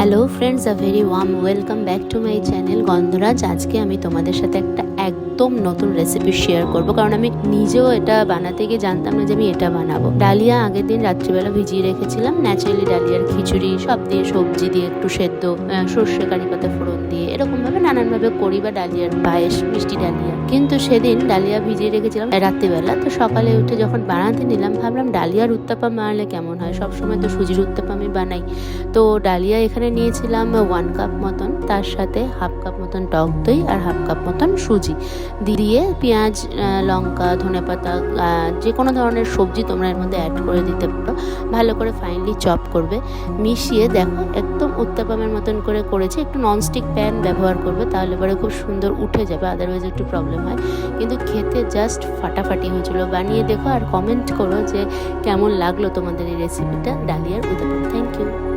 Hello friends, a very warm welcome back to my channel গন্ধরাজ। আজকে আমি তোমাদের সাথে একটা একদম নতুন রেসিপি শেয়ার করব, কারণ আমি নিজেও এটা বানাতে গিয়ে জানতাম না যে আমি এটা বানাবো। ডালিয়া আগের দিন রাত্রিবেলা ভিজিয়ে রেখেছিলাম। ন্যাচারালি ডালিয়ার খিচুড়ি সব দিয়ে, সবজি দিয়ে, একটু সেদ্ধ, সর্ষে কারি পাতা ফোড়ন দিয়ে, এরকমভাবে নানানভাবে করি, বা ডালিয়ার পায়েস, মিষ্টি ডালিয়া। কিন্তু সেদিন ডালিয়া ভিজিয়ে রেখেছিলাম রাত্রিবেলা, তো সকালে উঠে যখন বানাতে নিলাম ভাবলাম ডালিয়ার উত্তাপা বানালে কেমন হয়। সবসময় তো সুজির উত্তাপা আমি বানাই। তো ডালিয়া এখানে নিয়েছিলাম 1 কাপ মতন, তার সাথে হাফ কাপ মতন টক দই আর হাফ কাপ মতন সুজি দিয়ে পেঁয়াজ, লঙ্কা, ধনেপাতা, যে কোনো ধরনের সবজি তোমরা এর মধ্যে অ্যাড করে দিতে পারো। ভালো করে ফাইনলি চপ করবে, মিশিয়ে দেখো একদম উত্তাপামের মতন করে করেছি। একটু ননস্টিক প্যান ব্যবহার করবে, তাহলে পরে খুব সুন্দর উঠে যাবে, আদারওয়াইজ একটু প্রবলেম হয়। কিন্তু খেতে জাস্ট ফাটাফাটি হয়েছিল। বানিয়ে দেখো আর কমেন্ট করো যে কেমন লাগলো তোমাদের এই রেসিপিটা ডালিয়ার উত্তাপা। Thank you.